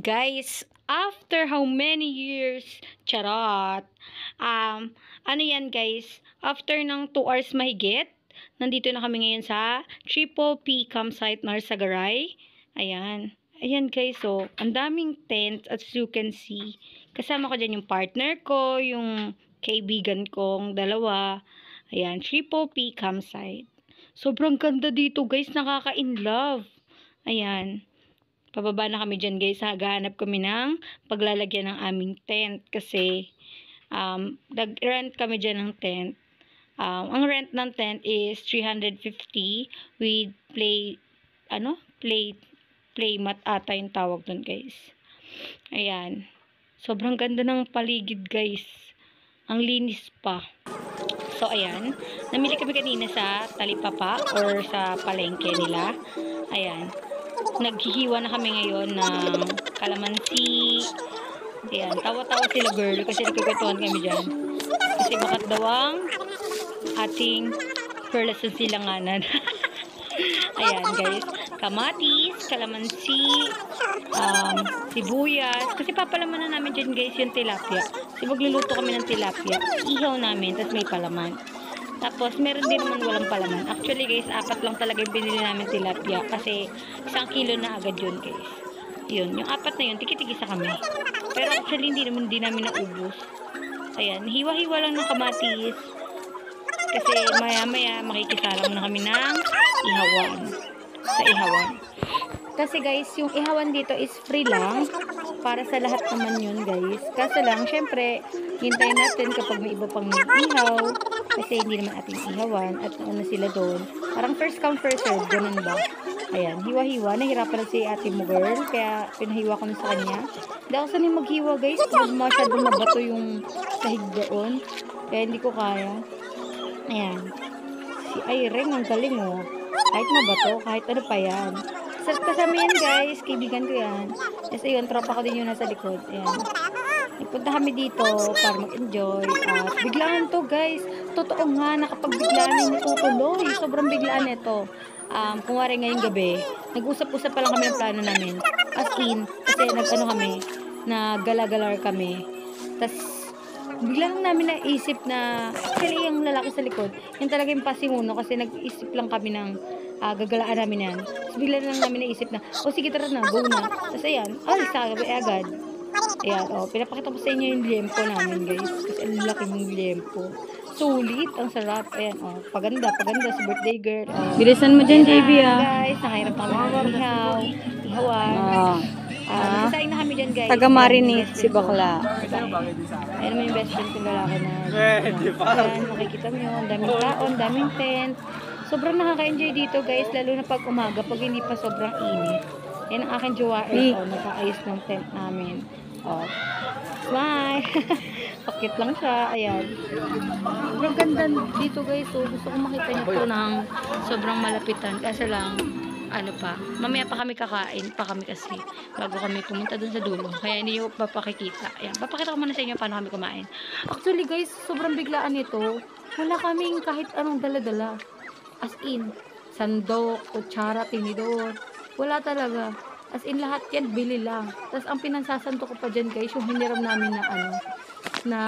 Guys, after how many years? Charot. Ano yan guys? After ng 2 hours mahigit, nandito na kami ngayon sa Triple P Campsite Narsagaray. Ayan. Ayan guys, so, ang daming tent as you can see. Kasama ko dyan yung partner ko, yung kaibigan kong dalawa. Ayan, Triple P Campsite. Sobrang ganda dito guys, nakaka-inlove. Ayan. Pababa na kami dyan guys, naghahanap kami ng paglalagyan ng aming tent kasi nag-rent kami dyan ng tent. Ang rent ng tent is 350 with play mat ata yung tawag dun guys. Ayan. Sobrang ganda ng paligid guys. Ang linis pa. So ayan, namili kami kanina sa Talipapa or sa palengke nila. Ayan. Naghihiwa na kami ngayon ng kalamansi. Ayan, tawa-tawa sila girl kasi nagkukwentuhan kami dyan. Kasi bakat daw ang ating perlas sa silanganan. Ayan guys, kamatis, kalamansi, sibuyas. Kasi papalaman na namin dyan guys yung tilapia. Kasi magluluto kami ng tilapia. Ihaw namin, tapos may palaman. Tapos, meron din naman walang palaman. Actually, guys, 4 lang talaga yung binili namin tilapia. Kasi, 1 kilo na agad yun, guys. Yun. Yung 4 na yun, tiki-tikisa kami. Pero actually, hindi namin naubos. Ayan. Hiwa-hiwa lang ng kamatis. Kasi, maya-maya, makikisalang na kami ng ihawan. Sa ihawan. Kasi, guys, yung ihawan dito is free lang. Para sa lahat naman yun, guys. Kaso lang, syempre, hintayin natin kapag may iba pang ihaw. Kasi hindi naman ating ihawan at nauna sila doon. Parang first come first serve, ganun ba? Ayan, hiwa-hiwa. Nahirapan na si ate mo girl, kaya pinahiwa ko na sa kanya. Hindi ako sanay maghiwa guys, pag masyadong mabato yung sahig doon. Kaya hindi ko kaya. Ayan. Si Irene, ang galing oh. Kahit mabato, kahit ano pa yan. Kasama yan guys, kaibigan ko yan. Kasi yun, tropa ko din yun nasa likod. Ayan. Nagpunta kami dito para mag-enjoy. Biglaan to guys. Totoo nga, nakapagbiglaan yung tutuloy. Sobrang biglaan ito. Kung wari ngayong gabi, nag-usap-usap pa lang kami ng plano namin. As in, kasi kami, naggalagalar kami. Tapos, bigla lang namin naisip na, actually yung lalaki sa likod, yung talaga yung pasimuno kasi nag-isip lang kami ng gagalaan namin yan. Tapos bigla lang namin naisip na, sige tara na, go na. Tapos ayan, sabi agad. Ayan, pinapakita ko sa inyo yung liempo namin guys. Kasi ang laki ng liempo. Sulit, ang sarap. Ayan, paganda sa birthday girl. Bilisan mo dyan, JB guys, nakahirap kami ng ihawan. Nagsasaing na kami dyan guys. Taga-marinate si bakla. Ayan naman yung best friend kong lalaki na. Ayan, makikita nyo, ang daming taon, daming tent. Sobrang nakaka-enjoy dito guys, lalo na pag umaga, pag hindi pa sobrang init. Yan ang aking jowaer, nakaayos ng tent namin. Smile! Pakit lang siya, ayan. Sobrang ganda dito guys, gusto kong makita nyo po ng sobrang malapitan. Kasi lang, mamaya pa kami kakain pa kami kasi bago kami pumunta dun sa dulo. Kaya hindi nyo papakikita. Ayan, papakita ko muna sa inyo paano kami kumain. Actually guys, sobrang biglaan nito. Wala kaming kahit anong dala-dala. As in, sandok, kutsara, tinidor. Wala talaga. As in, lahat yan, bili lang. Tapos, ang pinansasanto ko pa dyan, guys, yung hiniram namin na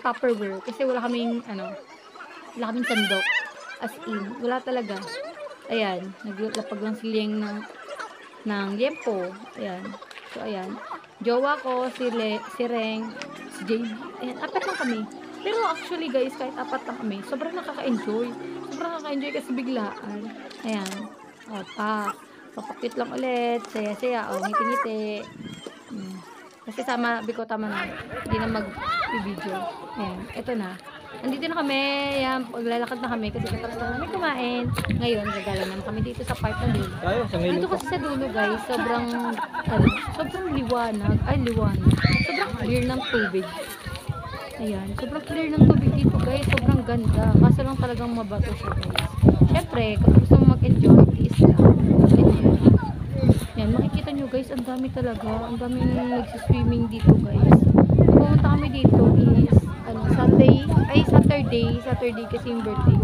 Tupperware. Kasi wala kaming sandok. As in, wala talaga. Ayan, naglapag lang siliyeng ng liempo. Ayan. So, ayan. Jowa ko, si Reng, si JB. Ayan, 4 lang kami. Pero actually, guys, kahit 4 lang kami, sobrang nakaka-enjoy. Sobrang nakaka-enjoy kasi biglaan. Ayan. Papakit lang ulit, saya-saya, ngiti-ngiti. Kasi tama na, hindi na mag-video. Ayan, eto na. Nandito na kami, yan, paglalakad na kami kasi tapos na kami kumain. Ngayon, gagala naman kami dito sa park ng dulo. Dito kasi sa dulo guys, sobrang liwanag. Sobrang clear ng tubig. Ayan, sobrang clear ng tubig dito guys, sobrang ganda. Kaso lang talagang mabato siya guys. Siyempre, kung gusto mo mag-enjoy, is yan, makikita nyo guys, ang dami talaga. Ang dami nagsiswimming dito guys. Pumunta kami dito is, Saturday kasi yung birthday.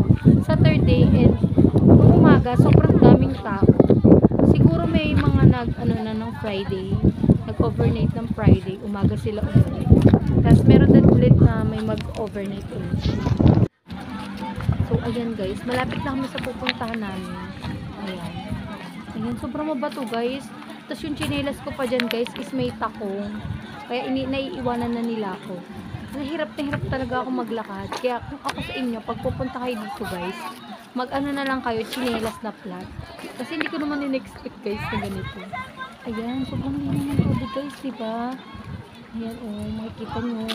Saturday and umaga, sobrang daming tao. Siguro may mga ng Friday. nag-overnight ng Friday, umaga sila umuwi. Tapos meron din ulit na may mag-overnight ulit. So, ayan guys, malapit na kami sa pupuntahan namin. Ayan. Ayan, sobrang mabato guys. Tapos yung chinelas ko pa dyan guys is may takong. Kaya naiiwanan na nila ako. Nahirap na hirap talaga ako maglakad. Kaya kung ako sa inyo, pag pupunta kayo dito guys, mag-ano na lang kayo, chinelas na flat. Kasi hindi ko naman in-expect guys na ganito. Ayan, sobrang linis ng tubig guys, diba? Ayan, oh, makikita nyo.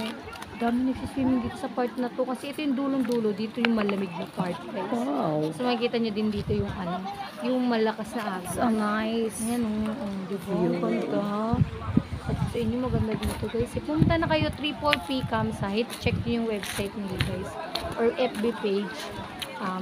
Dami nagsiswimming dito sa part na to. Kasi ito yung dulong-dulo. Dito yung malamig na part guys. Wow. So makikita nyo din dito yung ano, yung malakas na agos. So nice. Ayan, diba? Ang ganda. At sa inyo maganda dito guys. Pumunta na kayo 34P campsite. Check nyo yung website nila guys. Or FB page.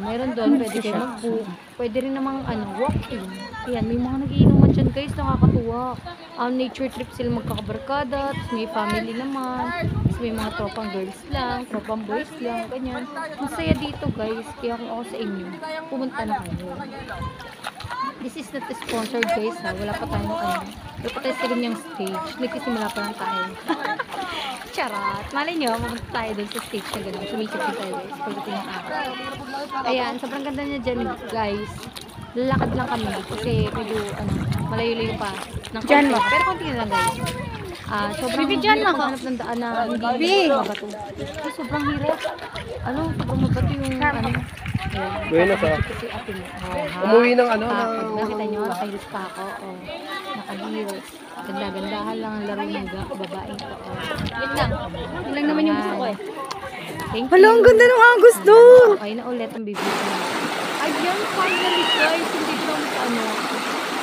Meron doon. Pwede kayo mag-book. Pwede rin namang walk-in. Ayan, may mga nagiinuman dyan guys. Nakakatuwa. Nature trip sila magkakabarkada. Tapos may family naman. Tapos may mga tropang girls lang. Tropang boys lang. Ganyan. Masaya dito guys. Kaya kung ako sa inyo, pumunta na kayo. This is not sponsored guys ha. Wala pa tayong wala pa tayo sa ganyang stage. Nagsisimula pa lang tayo. Charot. Malay nyo, mapunta tayo dun sa stage na gano'n. Sumikip din tayo guys. Pagdating ng araw. Ayan, sobrang ganda niya dyan guys. Lalakad lang kami. Kasi medyo, malayo-layo pa. Dyan Konti. Pero konti na lang guys. Sobrang hirap maghanap ng daan na hindi mabato. Sobrang hirap. Sobrang mabato yung Buenas kasi ate mo. Umuwi ng Nakita nyo, nakahilis pa ako. Nakahilis. Ganda-gandahan lang ang laro ng babaeng ko. Wait lang. Yun lang naman yung gusto ko eh. Thank you. Hala, ang ganda ng agos doon. Okay na ulit ang bibig ko. Ayan, finally guys. Hindi ko lang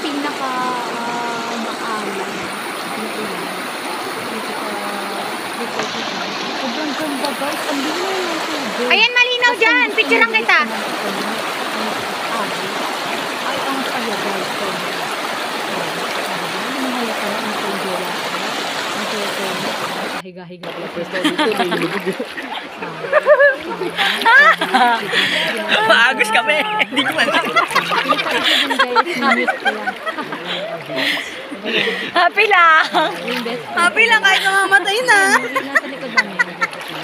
pinaka maalam. Sobrang ganda guys. Ang linaw ng tubig. Ayan, malinaw dyan. Picturean kita. Ay, ang saya guys. Ang halata ang tubig. Ang tubig. Higa-higa. Maagos kami. Hindi ko man. Happy lang. Happy lang kahit mamamatay na. Nasa likod namin.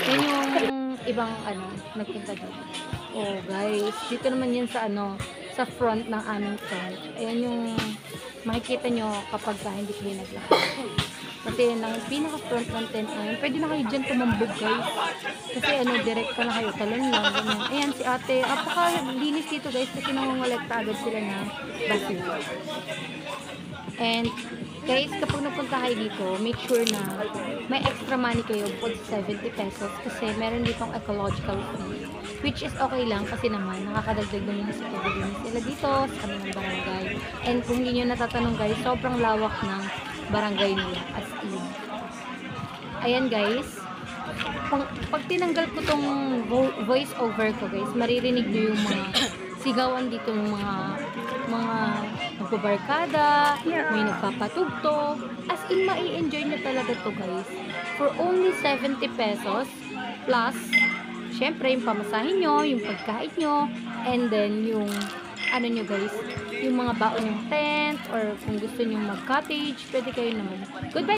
Yan yung ibang nagpunta dito. Oh guys, dito naman yan sa sa front ng aming front. Ayan yung makikita nyo kapag hindi kayo naglakad. Kasi ng pinaka-front ng tent na yun, pwede na kayo dyan tumambog guys. Kasi direct pa na kayo, talon lang. Ganyan. Ayan si ate, apaka-linis dito guys kasi nangungolekta agad sila na basil. And guys, kapag napunta kayo dito, make sure na may extra money kayo bukod sa 70 pesos kasi meron ditong ecological fee. Which is okay lang kasi naman nakakadagdag naman sa pagdating sila dito sa kanilang barangay. And kung hindi nyo natatanong guys, sobrang lawak ng barangay nila as in. Ayan guys, pag tinanggal ko tong voice over ko guys, maririnig nyo yung mga sigawan dito ng mga nagbabarkada, may nagpapatugtog. As in, mai-enjoy nyo talaga to guys. For only 70 pesos plus syempre, yung pamasahin nyo, yung pagkain nyo, and then yung, nyo guys, yung mga baon yung tent, or kung gusto nyo mag-cottage, pwede kayo naman. Goodbye!